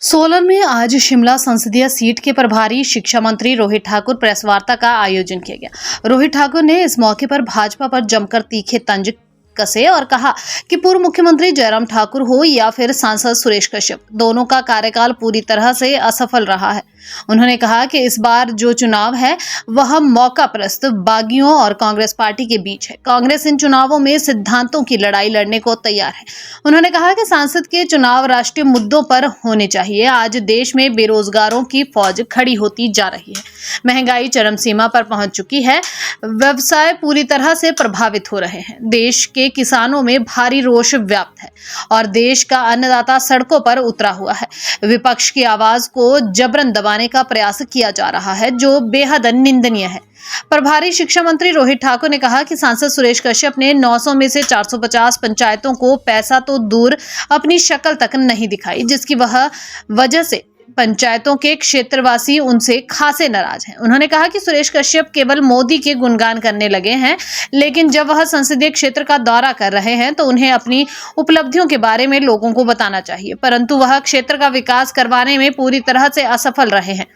सोलन में आज शिमला संसदीय सीट के प्रभारी शिक्षा मंत्री रोहित ठाकुर प्रेस वार्ता का आयोजन किया गया। रोहित ठाकुर ने इस मौके पर भाजपा पर जमकर तीखे तंज कसे और कहा कि पूर्व मुख्यमंत्री जयराम ठाकुर हो या फिर सांसद सुरेश कश्यप, दोनों का कार्यकाल पूरी तरह से असफल रहा है। उन्होंने कहा कि इस बार जो चुनाव है वह मौका प्रस्त बागियों और कांग्रेस पार्टी के बीच है। कांग्रेस इन चुनावों में सिद्धांतों की लड़ाई लड़ने को तैयार है। उन्होंने कहा कि सांसद के चुनाव राष्ट्रीय मुद्दों पर होने चाहिए। आज देश में बेरोजगारों की फौज खड़ी होती जा रही है, महंगाई चरम सीमा पर पहुंच चुकी है, व्यवसाय पूरी तरह से प्रभावित हो रहे हैं, देश के किसानों में भारी रोष व्याप्त है और देश का अन्नदाता सड़कों पर उतरा हुआ है। विपक्ष की आवाज को जबरन दबाने का प्रयास किया जा रहा है, जो बेहद निंदनीय है। प्रभारी शिक्षा मंत्री रोहित ठाकुर ने कहा कि सांसद सुरेश कश्यप ने 900 में से 450 पंचायतों को पैसा तो दूर अपनी शक्ल तक नहीं दिखाई, जिसकी वजह से पंचायतों के क्षेत्रवासी उनसे खासे नाराज हैं। उन्होंने कहा कि सुरेश कश्यप केवल मोदी के गुणगान करने लगे हैं, लेकिन जब वह संसदीय क्षेत्र का दौरा कर रहे हैं तो उन्हें अपनी उपलब्धियों के बारे में लोगों को बताना चाहिए, परंतु वह क्षेत्र का विकास करवाने में पूरी तरह से असफल रहे हैं,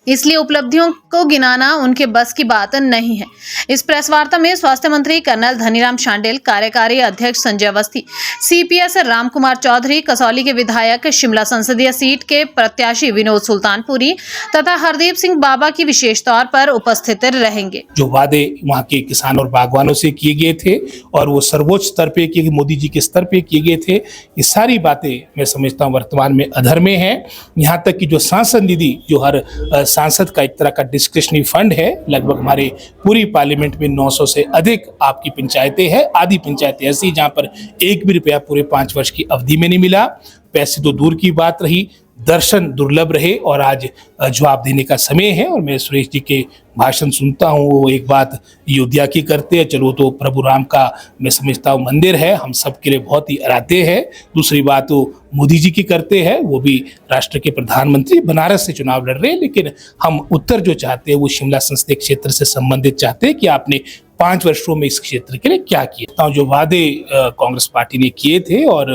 इसलिए उपलब्धियों को गिनाना उनके बस की बात नहीं है। इस प्रेस वार्ता में स्वास्थ्य मंत्री कर्नल धनीराम शांडिल, कार्यकारी अध्यक्ष संजय अवस्थी, सीपीएस रामकुमार चौधरी, कसौली के विधायक, शिमला संसदीय सीट के प्रत्याशी विनोद सुल्तानपुरी तथा हरदीप सिंह बाबा की विशेष तौर पर उपस्थित रहेंगे। जो वादे वहाँ के किसान और बागवानों से किए गए थे और वो सर्वोच्च स्तर पे किए, मोदी जी के स्तर पे किए गए थे, ये सारी बातें मैं समझता हूँ वर्तमान में अधर में है। यहाँ तक कि जो सांसद निधि, जो हर सांसद का एक तरह का डिस्क्रिशनरी फंड है, लगभग हमारे पूरी पार्लियामेंट में 900 से अधिक आपकी पंचायतें हैं। आधी पंचायतें ऐसी जहां पर एक भी रुपया पूरे 5 वर्ष की अवधि में नहीं मिला। पैसे तो दूर की बात रही, दर्शन दुर्लभ रहे और आज जवाब देने का समय है। और मैं सुरेश जी के भाषण सुनता हूँ, वो एक बात अयोध्या की करते हैं, चलो तो प्रभु राम का मैं समझता हूँ मंदिर है, हम सब के लिए बहुत ही आराध्य है। दूसरी बात वो मोदी जी की करते हैं, वो भी राष्ट्र के प्रधानमंत्री, बनारस से चुनाव लड़ रहे हैं, लेकिन हम उत्तर जो चाहते हैं वो शिमला संसदीय क्षेत्र से संबंधित चाहते हैं कि आपने 5 वर्षों में इस क्षेत्र के लिए क्या किया। जो वादे कांग्रेस पार्टी ने किए थे और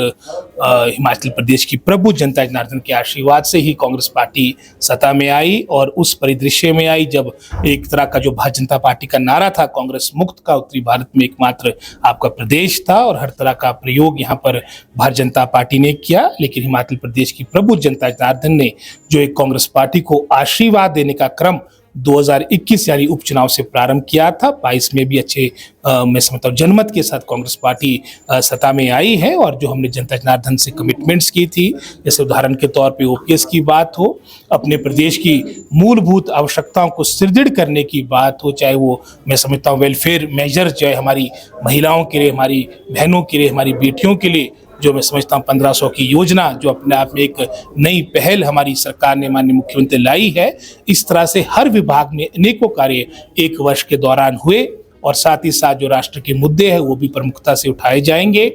हिमाचल प्रदेश की प्रभु जनता जनार्दन के आशीर्वाद से ही कांग्रेस पार्टी सत्ता में आई और उस परिदृश्य में आई जब एक तरह का जो भारतीय जनता पार्टी का नारा था, कांग्रेस मुक्त का उत्तरी भारत में एकमात्र आपका प्रदेश था और हर तरह का प्रयोग यहाँ पर भारतीय जनता पार्टी ने किया। लेकिन हिमाचल प्रदेश की प्रभु जनता जनार्दन ने जो एक कांग्रेस पार्टी को आशीर्वाद देने का क्रम 2021 यानी उपचुनाव से प्रारंभ किया था, 22 में भी अच्छे मैं समझता हूँ जनमत के साथ कांग्रेस पार्टी सत्ता में आई है। और जो हमने जनता जनार्दन से कमिटमेंट्स की थी, जैसे उदाहरण के तौर पे ओपीएस की बात हो, अपने प्रदेश की मूलभूत आवश्यकताओं को सुदृढ़ करने की बात हो, चाहे वो मैं समझता हूँ वेलफेयर मेजर, चाहे हमारी महिलाओं के लिए, हमारी बहनों के लिए, हमारी बेटियों के लिए जो मैं समझता हूँ 1500 की योजना, जो अपने आप में एक नई पहल हमारी सरकार ने माननीय मुख्यमंत्री लाई है। इस तरह से हर विभाग में अनेकों कार्य 1 वर्ष के दौरान हुए और साथ ही साथ जो राष्ट्र के मुद्दे हैं वो भी प्रमुखता से उठाए जाएंगे।